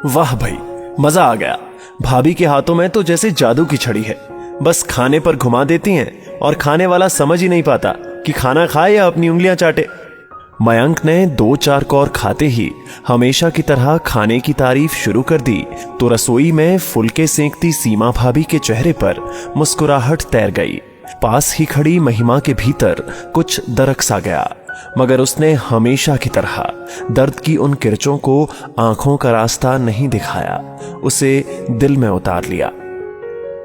वाह भाई, मजा आ गया। भाभी के हाथों में तो जैसे जादू की छड़ी है। बस खाने पर घुमा देती हैं और खाने वाला समझ ही नहीं पाता कि खाना खाए या अपनी उंगलियां चाटे। मयंक ने 2-4 कौर खाते ही हमेशा की तरह खाने की तारीफ शुरू कर दी तो रसोई में फुलके सेंकती सीमा भाभी के चेहरे पर मुस्कुराहट तैर गई। पास ही खड़ी महिमा के भीतर कुछ दरक सा गया, मगर उसने हमेशा की तरह दर्द की उन किरचों को आंखों का रास्ता नहीं दिखाया, उसे दिल में उतार लिया।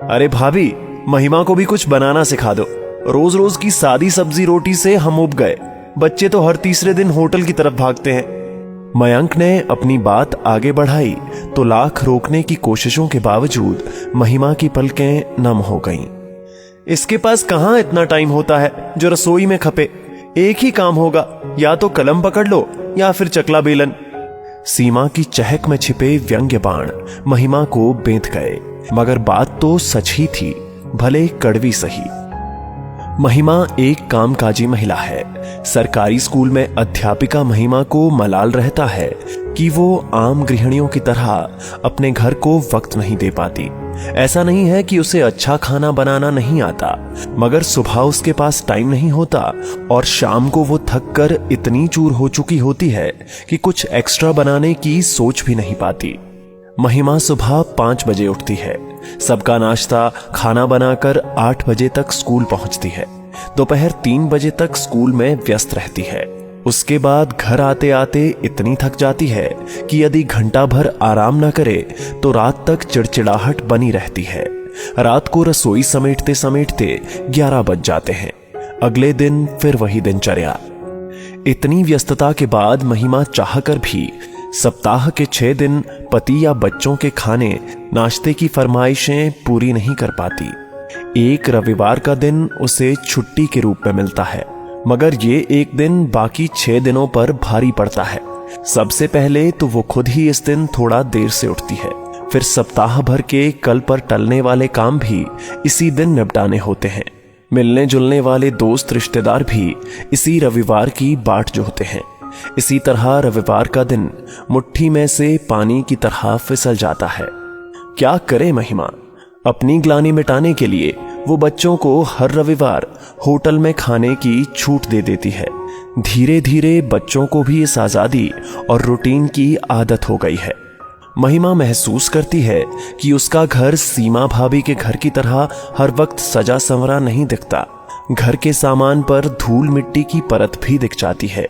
अरे भाभी, महिमा को भी कुछ बनाना सिखा दो। रोज रोज की सादी सब्जी रोटी से हम उब गए। बच्चे तो हर तीसरे दिन होटल की तरफ भागते हैं। मयंक ने अपनी बात आगे बढ़ाई तो लाख रोकने की कोशिशों के बावजूद महिमा की पलकें नम हो गईं। इसके पास कहां इतना टाइम होता है जो रसोई में खपे। एक ही काम होगा, या तो कलम पकड़ लो या फिर चकला बेलन। सीमा की चहक में छिपे व्यंग्य बाण महिमा को बेंध गए, मगर बात तो सच ही थी, भले कड़वी सही। महिमा एक कामकाजी महिला है। सरकारी स्कूल में अध्यापिका महिमा को मलाल रहता है कि वो आम गृहिणियों की तरह अपने घर को वक्त नहीं दे पाती। ऐसा नहीं है कि उसे अच्छा खाना बनाना नहीं आता, मगर सुबह उसके पास टाइम नहीं होता और शाम को वो थक कर इतनी चूर हो चुकी होती है कि कुछ एक्स्ट्रा बनाने की सोच भी नहीं पाती। महिमा सुबह 5 बजे उठती है, सबका नाश्ता खाना बनाकर 8 बजे तक स्कूल पहुंचती है। दोपहर 3 बजे तक स्कूल में व्यस्त रहती है। उसके बाद घर आते आते इतनी थक जाती है कि यदि घंटा भर आराम न करे तो रात तक चिड़चिड़ाहट बनी रहती है। रात को रसोई समेटते समेटते 11 बज जाते हैं। अगले दिन फिर वही दिनचर्या। इतनी व्यस्तता के बाद महिमा चाहकर भी सप्ताह के 6 दिन पति या बच्चों के खाने नाश्ते की फरमाइशें पूरी नहीं कर पाती। एक रविवार का दिन उसे छुट्टी के रूप में मिलता है, मगर ये एक दिन बाकी 6 दिनों पर भारी पड़ता है। सबसे पहले तो वो खुद ही इस दिन थोड़ा देर से उठती है, फिर सप्ताह भर के कल पर टलने वाले काम भी इसी दिन निपटाने होते हैं। मिलने जुलने वाले दोस्त रिश्तेदार भी इसी रविवार की बाट जोहते हैं। इसी तरह रविवार का दिन मुट्ठी में से पानी की तरह फिसल जाता है। क्या करे महिमा? अपनी ग्लानि मिटाने के लिए वो बच्चों को हर रविवार होटल में खाने की छूट दे देती है। धीरे धीरे बच्चों को भी इस आजादी और रूटीन की आदत हो गई है। महिमा महसूस करती है कि उसका घर सीमा भाभी के घर की तरह हर वक्त सजा संवरा नहीं दिखता। घर के सामान पर धूल मिट्टी की परत भी दिख जाती है।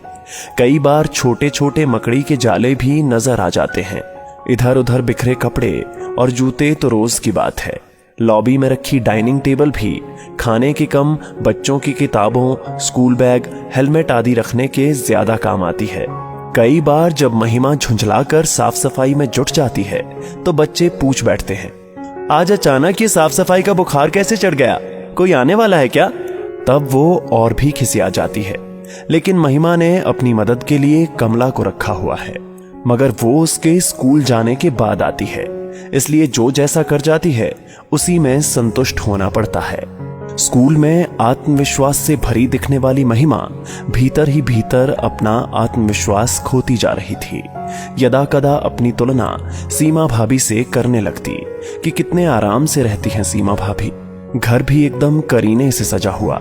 कई बार छोटे छोटे मकड़ी के जाले भी नजर आ जाते हैं। इधर उधर बिखरे कपड़े और जूते तो रोज की बात है। लॉबी में रखी डाइनिंग टेबल भी खाने के कम बच्चों की किताबों, स्कूल बैग, हेलमेट आदि रखने के ज्यादा काम आती है। कई बार जब महिमा झुंझलाकर साफ सफाई में जुट जाती है तो बच्चे पूछ बैठते हैं, आज अचानक ये साफ सफाई का बुखार कैसे चढ़ गया? कोई आने वाला है क्या? तब वो और भी खिसिया जाती है। लेकिन महिमा ने अपनी मदद के लिए कमला को रखा हुआ है, मगर वो उसके स्कूल जाने के बाद आती है, इसलिए जो जैसा कर जाती है उसी में संतुष्ट होना पड़ता है। स्कूल में आत्मविश्वास से भरी दिखने वाली महिमा भीतर ही भीतर अपना आत्मविश्वास खोती जा रही थी। यदा कदा अपनी तुलना सीमा भाभी से करने लगती कि कितने आराम से रहती हैं सीमा भाभी। घर भी एकदम करीने से सजा हुआ,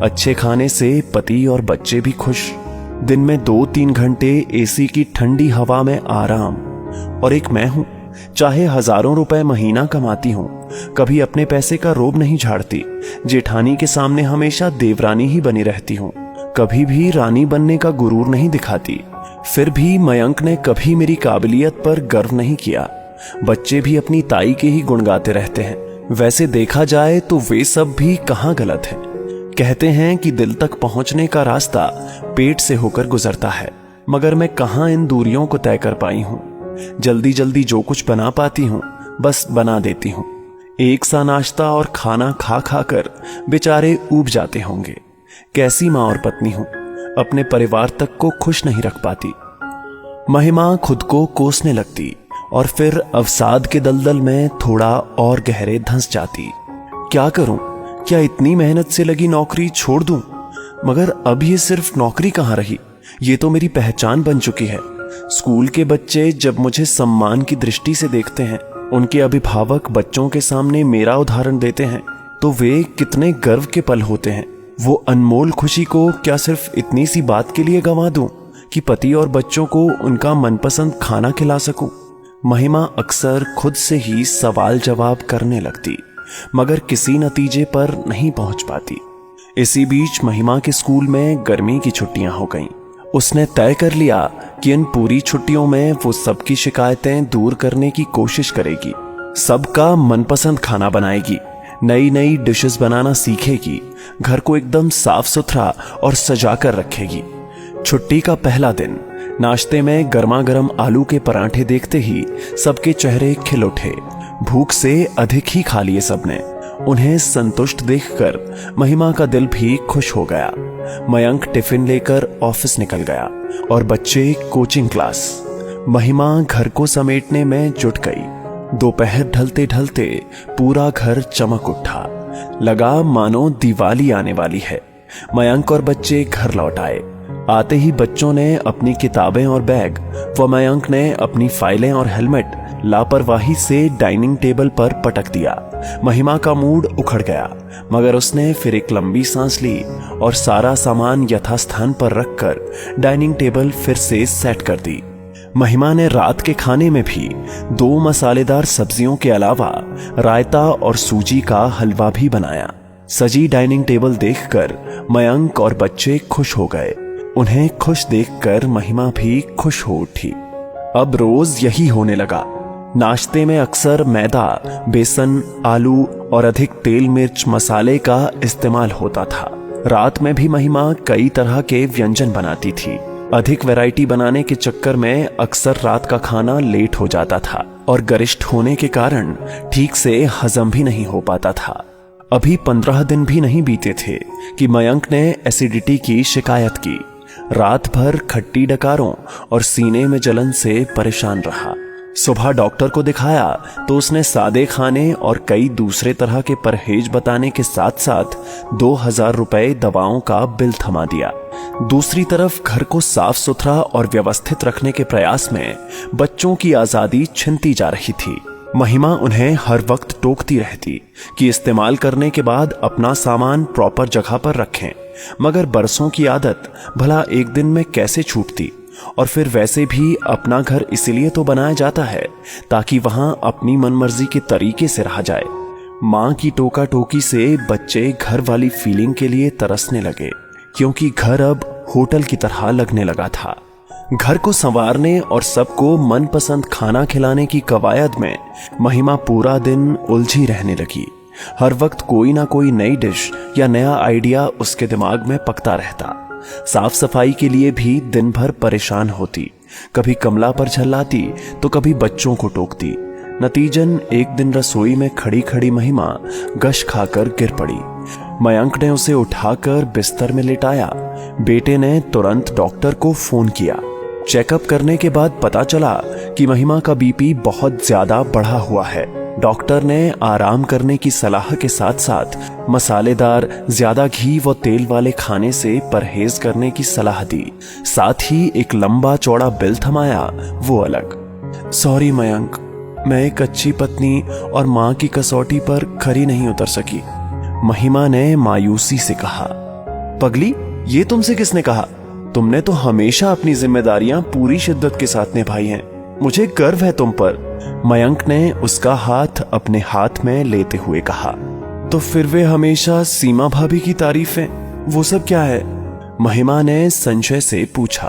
अच्छे खाने से पति और बच्चे भी खुश। दिन में 2-3 घंटे एसी की ठंडी हवा में आराम। और एक मैं हूं, चाहे हजारों रुपए महीना कमाती हूं, कभी अपने पैसे का रोब नहीं झाड़ती। जेठानी के सामने हमेशा देवरानी ही बनी रहती हूं, कभी भी रानी बनने का गुरूर नहीं दिखाती। फिर भी मयंक ने कभी मेरी काबिलियत पर गर्व नहीं किया। बच्चे भी अपनी ताई के ही गुण गाते रहते हैं। वैसे देखा जाए तो वे सब भी कहां गलत है। कहते हैं कि दिल तक पहुंचने का रास्ता पेट से होकर गुजरता है, मगर मैं कहां इन दूरियों को तय कर पाई हूं। जल्दी जल्दी जो कुछ बना पाती हूं बस बना देती हूं। एक सा नाश्ता और खाना खा खा कर बेचारे ऊब जाते होंगे। कैसी मां और पत्नी हूं, अपने परिवार तक को खुश नहीं रख पाती। महिमा खुद को कोसने लगती और फिर अवसाद के दलदल में थोड़ा और गहरे धंस जाती। क्या करूं? क्या इतनी मेहनत से लगी नौकरी छोड़ दूं? मगर अब ये सिर्फ नौकरी कहां रही, ये तो मेरी पहचान बन चुकी है। स्कूल के बच्चे जब मुझे सम्मान की दृष्टि से देखते हैं, उनके अभिभावक बच्चों के सामने मेरा उदाहरण देते हैं, तो वे कितने गर्व के पल होते हैं। वो अनमोल खुशी को क्या सिर्फ इतनी सी बात के लिए गंवा दूं कि पति और बच्चों को उनका मनपसंद खाना खिला सकूं? महिमा अक्सर खुद से ही सवाल जवाब करने लगती, मगर किसी नतीजे पर नहीं पहुंच पाती। इसी बीच महिमा के स्कूल में गर्मी की छुट्टियां हो गईं। उसने तय कर लिया कि इन पूरी छुट्टियों में वो सबकी शिकायतें दूर करने की कोशिश करेगी, सबका मनपसंद खाना बनाएगी, नई नई डिशेस बनाना सीखेगी, घर को एकदम साफ सुथरा और सजा कर रखेगी। छुट्टी का पहला दिन नाश्ते में गर्मा गर्म आलू के पराठे देखते ही सबके चेहरे खिल उठे। भूख से अधिक ही खा लिए सबने। उन्हें संतुष्ट देखकर महिमा का दिल भी खुश हो गया। मयंक टिफिन लेकर ऑफिस निकल गया और बच्चे कोचिंग क्लास। महिमा घर को समेटने में जुट गई। दोपहर ढलते ढलते पूरा घर चमक उठा, लगा मानो दिवाली आने वाली है। मयंक और बच्चे घर लौट आए। आते ही बच्चों ने अपनी किताबें और बैग व मयंक ने अपनी फाइलें और हेलमेट लापरवाही से डाइनिंग टेबल पर पटक दिया। महिमा का मूड उखड़ गया, मगर उसने फिर एक लंबी सांस ली और सारा सामान यथास्थान पर रखकर डाइनिंग टेबल फिर से सेट कर दी। महिमा ने रात के खाने में भी 2 मसालेदार सब्जियों के अलावा रायता और सूजी का हलवा भी बनाया। सजी डाइनिंग टेबल देखकर मयंक और बच्चे खुश हो गए। उन्हें खुश देखकर महिमा भी खुश हो उठी। अब रोज यही होने लगा। नाश्ते में अक्सर मैदा, बेसन, आलू और अधिक तेल मिर्च मसाले का इस्तेमाल होता था। रात में भी महिमा कई तरह के व्यंजन बनाती थी। अधिक वैरायटी बनाने के चक्कर में अक्सर रात का खाना लेट हो जाता था और गरिष्ठ होने के कारण ठीक से हजम भी नहीं हो पाता था। अभी 15 दिन भी नहीं बीते थे कि मयंक ने एसिडिटी की शिकायत की। रात भर खट्टी डकारों और सीने में जलन से परेशान रहा। सुबह डॉक्टर को दिखाया तो उसने सादे खाने और कई दूसरे तरह के परहेज बताने के साथ साथ 2000 रुपए दवाओं का बिल थमा दिया। दूसरी तरफ घर को साफ सुथरा और व्यवस्थित रखने के प्रयास में बच्चों की आजादी छिनती जा रही थी। महिमा उन्हें हर वक्त टोकती रहती कि इस्तेमाल करने के बाद अपना सामान प्रॉपर जगह पर रखें, मगर बरसों की आदत भला एक दिन में कैसे छूटती। और फिर वैसे भी अपना घर इसीलिए तो बनाया जाता है ताकि वहां अपनी मनमर्जी के तरीके से रहा जाए। मां की टोका टोकी से बच्चे घर वाली फीलिंग के लिए तरसने लगे, क्योंकि घर अब होटल की तरह लगने लगा था। घर को संवारने और सबको मनपसंद खाना खिलाने की कवायद में महिमा पूरा दिन उलझी रहने लगी। हर वक्त कोई ना कोई नई डिश या नया आइडिया उसके दिमाग में पकता रहता। साफ सफाई के लिए भी दिन भर परेशान होती। कभी कमला पर झल्लाती तो कभी बच्चों को टोकती। नतीजन एक दिन रसोई में खड़ी खड़ी महिमा गश खाकर गिर पड़ी। मयंक ने उसे उठाकर बिस्तर में लेटाया। बेटे ने तुरंत डॉक्टर को फोन किया। चेकअप करने के बाद पता चला कि महिमा का बीपी बहुत ज्यादा बढ़ा हुआ है। डॉक्टर ने आराम करने की सलाह के साथ साथ मसालेदार, ज्यादा घी व तेल वाले खाने से परहेज करने की सलाह दी। साथ ही एक लंबा चौड़ा बिल थमाया, वो अलग। सॉरी मयंक, मैं एक अच्छी पत्नी और मां की कसौटी पर खरी नहीं उतर सकी, महिमा ने मायूसी से कहा। पगली, ये तुमसे किसने कहा? तुमने तो हमेशा अपनी जिम्मेदारियां पूरी शिद्दत के साथ निभाई हैं। मुझे गर्व है तुम पर, मयंक ने उसका हाथ अपने हाथ में लेते हुए कहा। तो फिर वे हमेशा सीमा भाभी की तारीफें, वो सब क्या है? महिमा ने संशय से पूछा।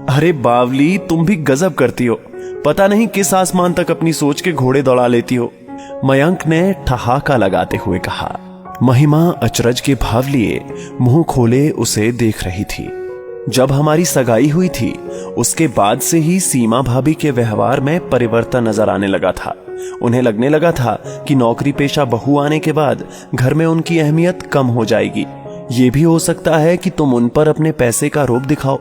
अरे बावली, तुम भी गजब करती हो। पता नहीं किस आसमान तक अपनी सोच के घोड़े दौड़ा लेती हो, मयंक ने ठहाका लगाते हुए कहा। महिमा अचरज के भाव लिए मुंह खोले उसे देख रही थी। जब हमारी सगाई हुई थी उसके बाद से ही सीमा भाभी के व्यवहार में परिवर्तन नजर आने लगा था। उन्हें लगने लगा था कि नौकरी पेशा बहू आने के बाद घर में उनकी अहमियत कम हो जाएगी। ये भी हो सकता है कि तुम उन पर अपने पैसे का रोब दिखाओ।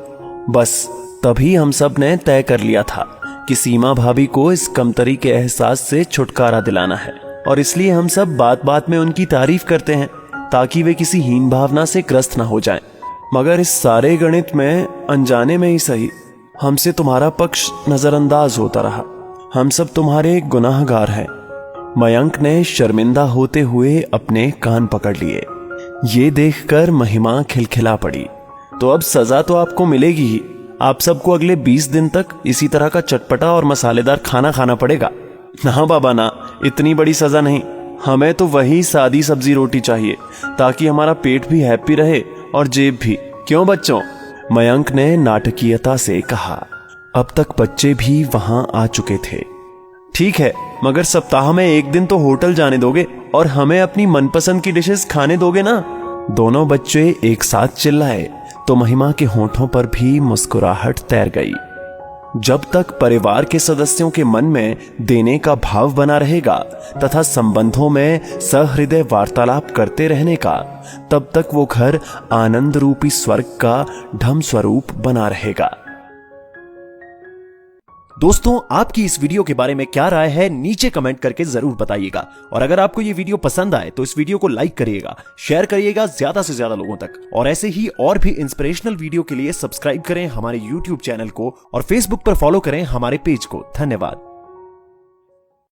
बस तभी हम सब ने तय कर लिया था कि सीमा भाभी को इस कमतरी के एहसास से छुटकारा दिलाना है, और इसलिए हम सब बात बात में उनकी तारीफ करते हैं ताकि वे किसी हीन भावना से ग्रस्त ना हो जाएं। मगर इस सारे गणित में अनजाने में ही सही हमसे तुम्हारा पक्ष नजरअंदाज होता रहा। हम सब तुम्हारे गुनाहगार हैं। मयंक ने शर्मिंदा होते हुए अपने कान पकड़ लिए। ये देखकर महिमा खिलखिला पड़ी। तो अब सजा तो आपको मिलेगी ही। आप सबको अगले 20 दिन तक इसी तरह का चटपटा और मसालेदार खाना खाना पड़ेगा। ना बाबा ना, इतनी बड़ी सजा नहीं। हमें तो वही सादी सब्जी रोटी चाहिए, ताकि हमारा पेट भी हैप्पी रहे और जेब भी। क्यों बच्चों? मयंक ने नाटकीयता से कहा। अब तक बच्चे भी वहां आ चुके थे। ठीक है, मगर सप्ताह में एक दिन तो होटल जाने दोगे और हमें अपनी मनपसंद की डिशेस खाने दोगे ना? दोनों बच्चे एक साथ चिल्लाए तो महिमा के होठों पर भी मुस्कुराहट तैर गई। जब तक परिवार के सदस्यों के मन में देने का भाव बना रहेगा तथा संबंधों में सहृदय वार्तालाप करते रहने का, तब तक वो घर आनंद रूपी स्वर्ग का ढम स्वरूप बना रहेगा। दोस्तों, आपकी इस वीडियो के बारे में क्या राय है नीचे कमेंट करके जरूर बताइएगा। और अगर आपको ये वीडियो पसंद आए तो इस वीडियो को लाइक करिएगा, शेयर करिएगा ज्यादा से ज्यादा लोगों तक। और ऐसे ही और भी इंस्पिरेशनल वीडियो के लिए सब्सक्राइब करें हमारे YouTube चैनल को और Facebook पर फॉलो करें हमारे पेज को। धन्यवाद।